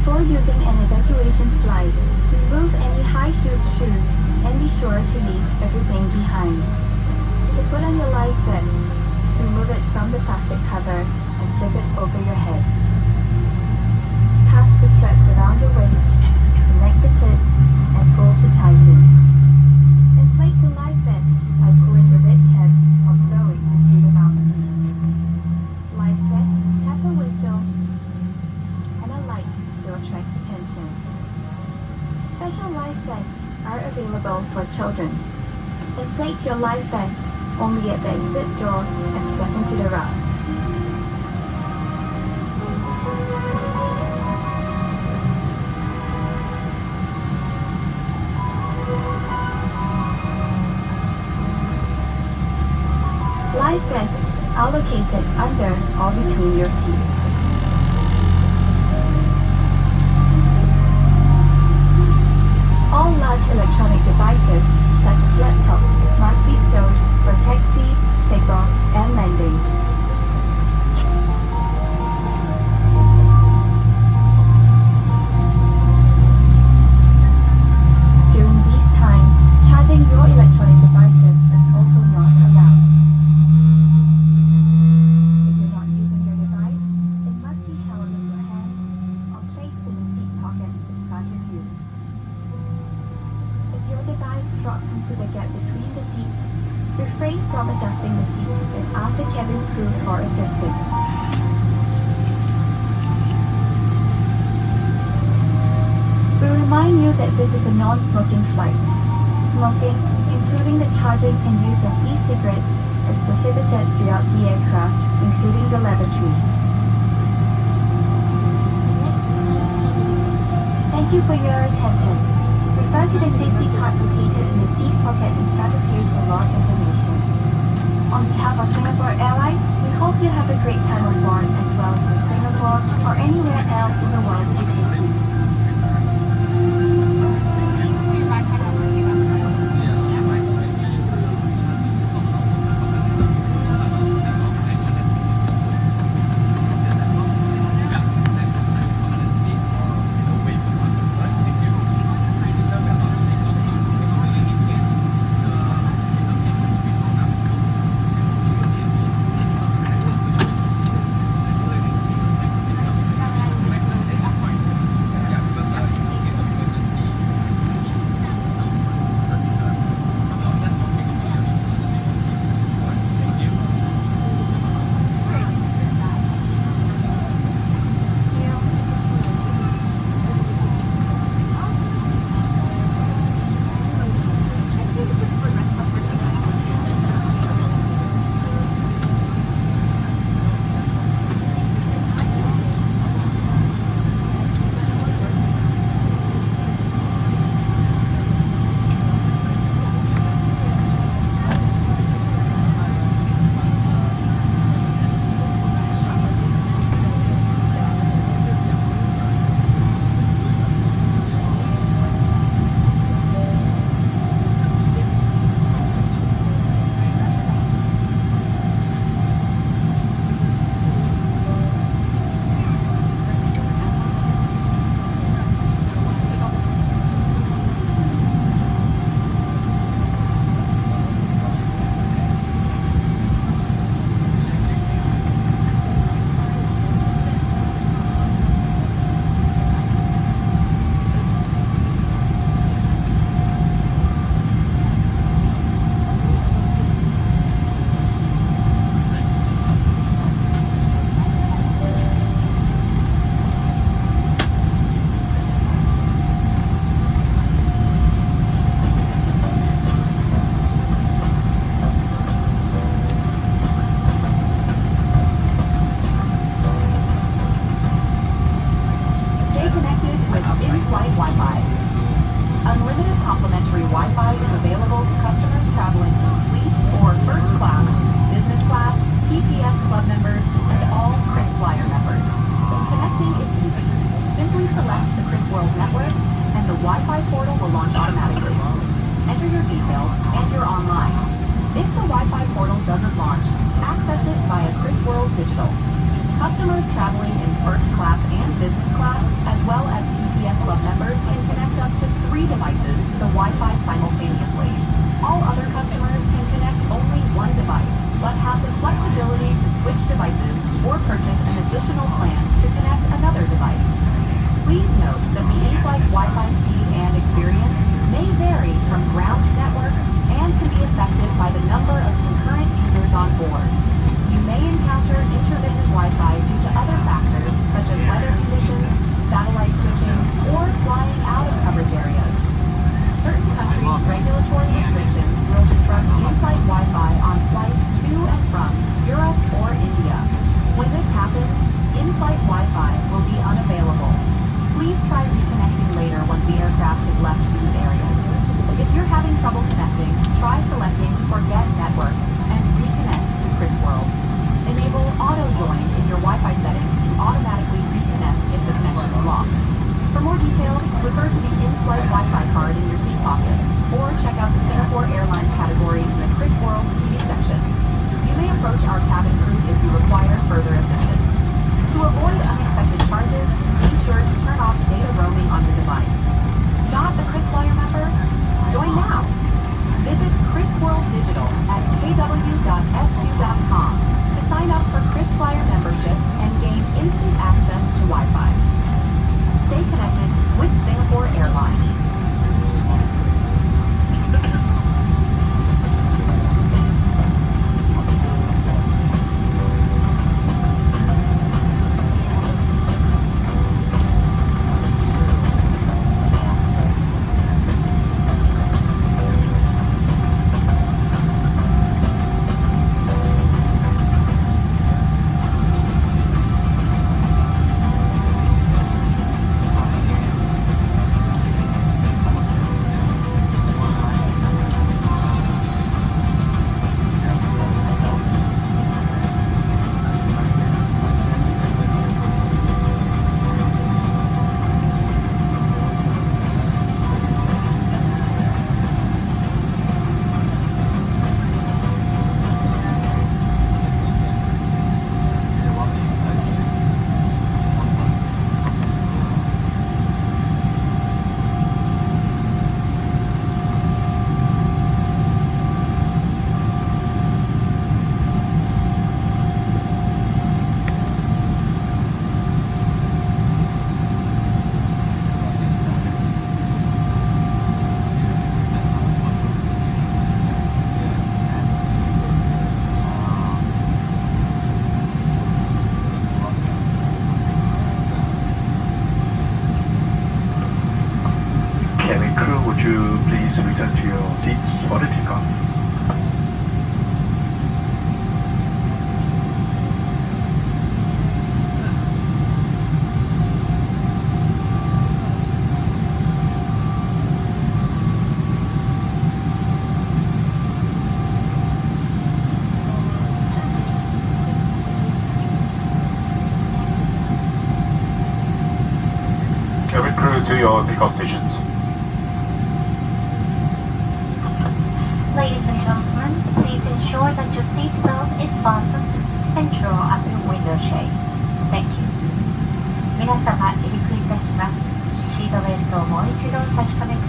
Before using an evacuation slide, remove any high-heeled shoes and be sure to leave everything behind. To put on your life vest, remove it from the plastic cover and slip it over your head. Pass the straps around your waist, connect the clip, and pull to tighten. Inflate the life vest by pulling the red tabs or blowing into the mouthpiece. Life vests have a whistle and a light to attract attention. Special life vests are available for children. Inflate your life vest only at the exit door and step into the raft. Life vests are located under or between your seats. All large electronic devices, such as laptops, must be stowed for taxi, takeoff, and landing. During these times, charging your electronic devices is also not allowed. If you're not using your device, it must be held in your hand or placed in the seat pocket in front of you. If your device drops into the gap between the seats, refrain from adjusting the seat and ask the cabin crew for assistance. We remind you that this is a non-smoking flight. Smoking, including the charging and use of e-cigarettes, is prohibited throughout the aircraft, including the lavatories. Thank you for your attention. Refer to the safety card located in the seat pocket in front of you for more information. On behalf of Singapore Airlines, we hope you have a great time on board as well as in Singapore or anywhere else in the world we take you. Customers traveling in first class and business class, as well as PPS Club members, can connect up to 3 devices to the Wi-Fi simultaneously. All other customers can connect only 1 device, but have the flexibility to switch devices or purchase an additional plan to connect another device. Please note that the in-flight Wi-Fi speed and experience may vary from ground networks and can be affected by the number of concurrent users on board. You may encounter intermittent Wi-Fi due to other factors such as weather conditions, satellite switching, or flying out of coverage areas. Certain countries' regulatory restrictions will disrupt in-flight Wi-Fi on flights to and from Europe or India. When this happens, in-flight Wi-Fi will be unavailable. Please try reconnecting later once the aircraft has left these areas. If you're having trouble connecting, try selecting Forget Network and reconnect to Chris World. Enable Auto Join in your Wi-Fi settings to automatically reconnect if the connection is lost. For more details, refer to the in-flight Wi-Fi card in your seat pocket, or check out the Singapore Airlines category in the Chris World TV section. You may approach our cabin crew if you require further assistance. To avoid unexpected charges, be sure to turn off data roaming on your device. Not a KrisFlyer member? Join now! Visit Chris World Digital at kw.sq.com to sign up for KrisFlyer membership and gain instant access to Wi-Fi. Stay connected with Singapore Airlines. To your takeoff stations. Ladies and gentlemen, please ensure that your seat belt is fastened and draw up your window shade. Thank you. 皆様、離陸いたします。シートベルトをもう一度お確かめく